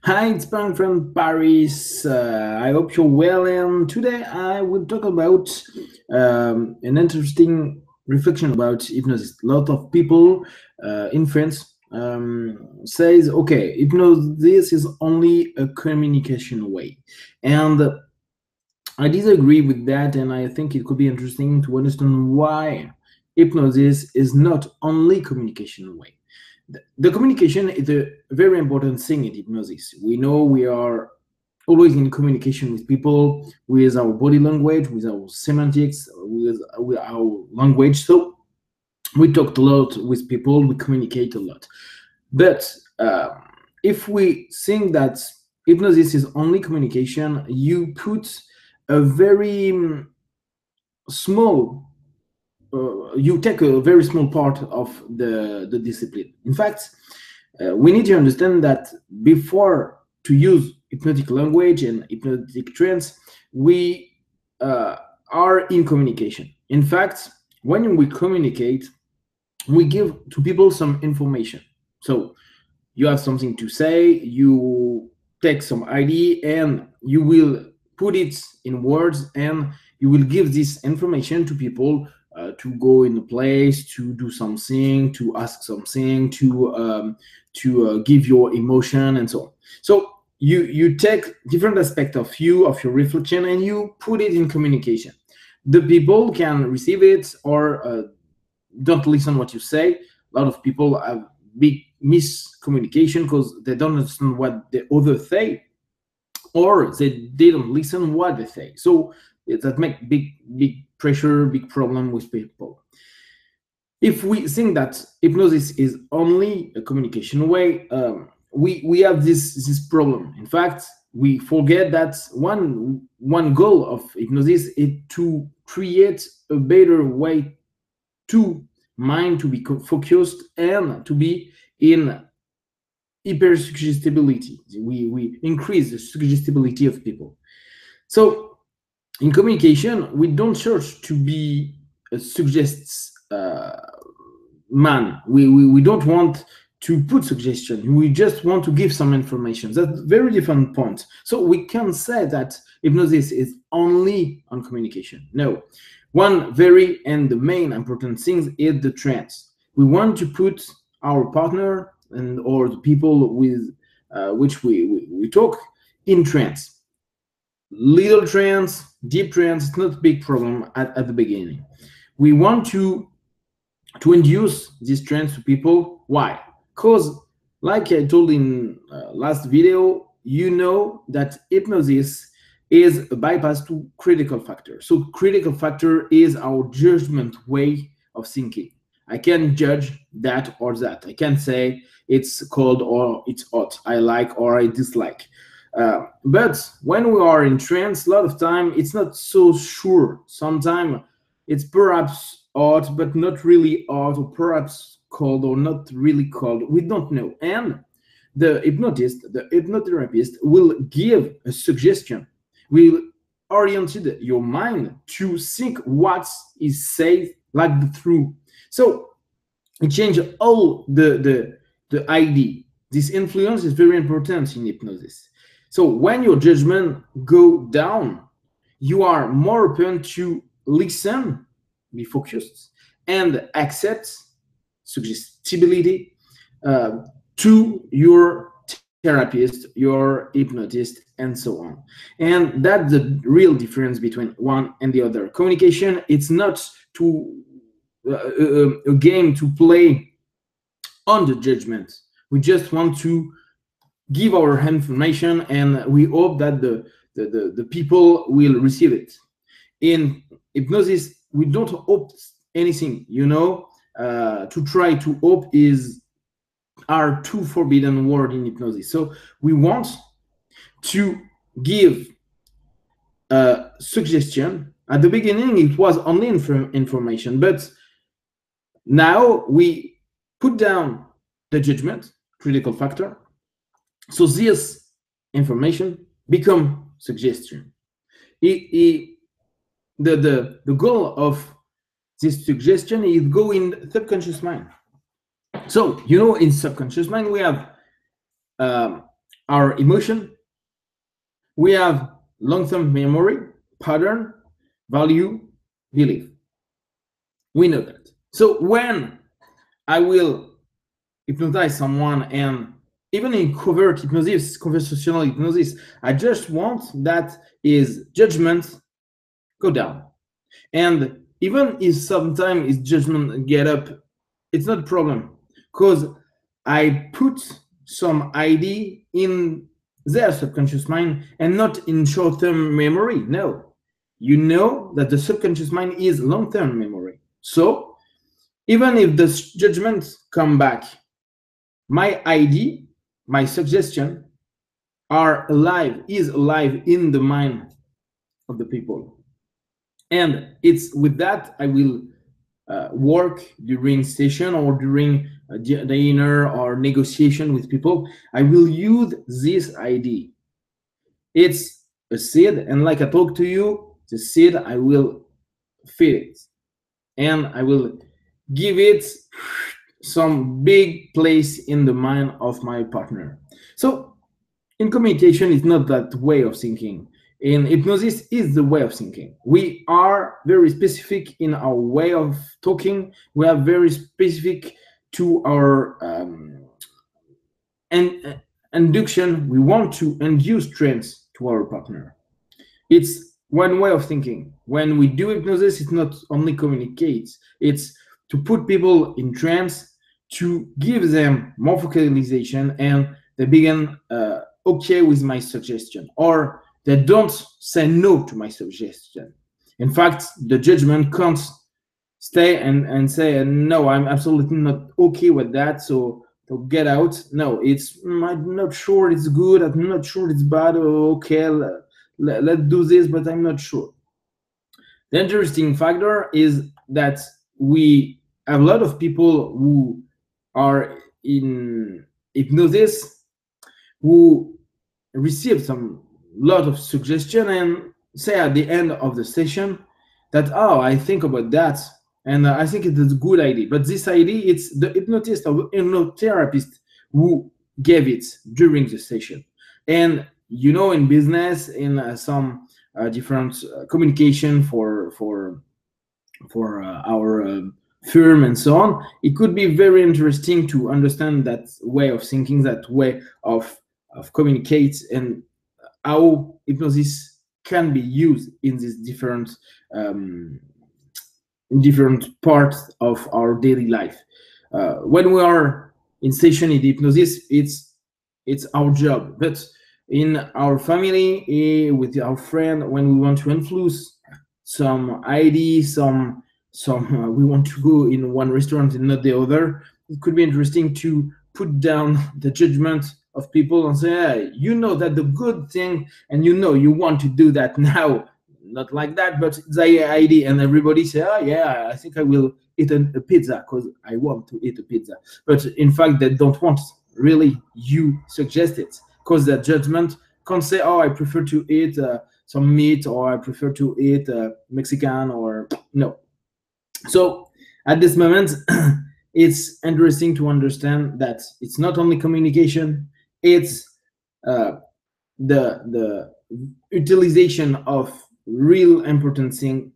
Hi, it's Pank from Paris. I hope you're well. And today I will talk about an interesting reflection about hypnosis. A lot of people in France says, "Okay, hypnosis is only a communication way," and I disagree with that. And I think it could be interesting to understand why hypnosis is not only communication way. The communication is a very important thing in hypnosis. We know we are always in communication with people, with our body language, with our semantics, with our language. So we talk a lot with people, we communicate a lot. But if we think that hypnosis is only communication, you put a very small you take a very small part of the discipline. In fact, we need to understand that before to use hypnotic language and hypnotic trance, we are in communication. In fact, when we communicate, we give to people some information. So you have something to say, you take some idea, and you will put it in words, and you will give this information to people to go in a place, to do something, to ask something, to give your emotion, and so on. So you take different aspect of you, of your reflection, and you put it in communication. The people can receive it or don't listen what you say. A lot of people have big miscommunication because they don't understand what the other say, or they didn't listen what they say. So that make big pressure, big problem with people. If we think that hypnosis is only a communication way, we have this problem. In fact, we forget that one goal of hypnosis is to create a better way to mind to be focused and to be in hypersuggestibility. We increase the suggestibility of people. So in communication, we don't search to be a suggests man. We don't want to put suggestion. We just want to give some information. That's a very different point. So we can say that hypnosis is only on communication. No. One very and the main important thing is the trance. We want to put our partner and or the people with which we talk in trance. Little trance, deep trance, it's not a big problem at the beginning. We want to induce this trance to people. Why? Because, like I told in last video, you know that hypnosis is a bypass to critical factor. So critical factor is our judgment way of thinking. I can judge that or that. I can say it's cold or it's hot. I like or I dislike. But when we are in trance, a lot of time it's not so sure. Sometimes it's perhaps hot, but not really hot, or perhaps cold or not really cold. We don't know. And the hypnotist, the hypnotherapist will give a suggestion, will orient your mind to think what is said like the truth. So it changes all the idea. This influence is very important in hypnosis. So when your judgment go down, you are more open to listen, be focused, and accept suggestibility to your therapist, your hypnotist, and so on. And that's the real difference between one and the other. Communication, it's not to a game to play on the judgment. We just want to give our information, and we hope that the people will receive it. In hypnosis, we don't hope anything, to try to hope are two forbidden word in hypnosis. So we want to give a suggestion. At the beginning, it was only information, but now we put down the judgment, critical factor. So this information become suggestion. The goal of this suggestion is go in subconscious mind. So in subconscious mind we have our emotion, we have long-term memory, pattern, value, belief. We know that. So when I will hypnotize someone, and even in covert hypnosis, conversational hypnosis, I just want that his judgment go down. And even if sometimes his judgment get up, it's not a problem, because I put some ID in their subconscious mind and not in short-term memory. No, you know that the subconscious mind is long-term memory. So even if the judgments come back, my ID, my suggestion is alive in the mind of the people. And it's with that I will work during session or during dinner or negotiation with people. I will use this ID. It's a seed, and like I talked to you, the seed, I will feed it, and I will give it some big place in the mind of my partner. So in communication, it's not that way of thinking. In hypnosis is the way of thinking. We are very specific in our way of talking. We are very specific to our induction. We want to induce trance to our partner. It's one way of thinking. When we do hypnosis, it's not only communicate, it's to put people in trance, to give them more focalization, and they begin okay with my suggestion, or they don't say no to my suggestion. In fact, the judgment can't stay and say, no, I'm absolutely not okay with that, so get out. No, it's, I'm not sure it's good, I'm not sure it's bad, okay, let's do this, but I'm not sure. The interesting factor is that we have a lot of people who are in hypnosis who receive some lot of suggestion and say at the end of the session that, oh, I think about that, and I think it is a good idea. But this idea, it's the hypnotist or hypnotherapist who gave it during the session. And you know, in business, in some different communication for our firm and so on, it could be very interesting to understand that way of thinking, that way of communicate, and how hypnosis can be used in these different parts of our daily life. When we are in session in hypnosis, it's our job. But in our family, with our friend, when we want to influence some idea, some we want to go in one restaurant and not the other, it could be interesting to put down the judgment of people and say, hey, you know that the good thing, and you know you want to do that now, not like that, but the idea, and everybody say, oh yeah, I think I will eat a pizza because I want to eat a pizza. But in fact, they don't want really you suggest it, because that judgment can't say, oh, I prefer to eat some meat, or I prefer to eat Mexican, or no. So at this moment, it's interesting to understand that it's not only communication, it's the utilization of real important thing,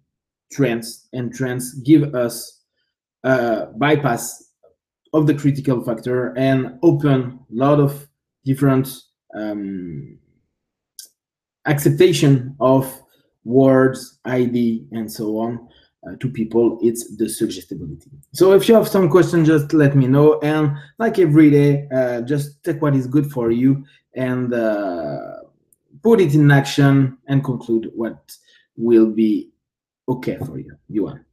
trance, and trance give us bypass of the critical factor and open a lot of different acceptation of words, ID, and so on. To people, it's the suggestibility. So if you have some questions, just let me know, and like every day, just take what is good for you and put it in action and conclude what will be okay for you. You are.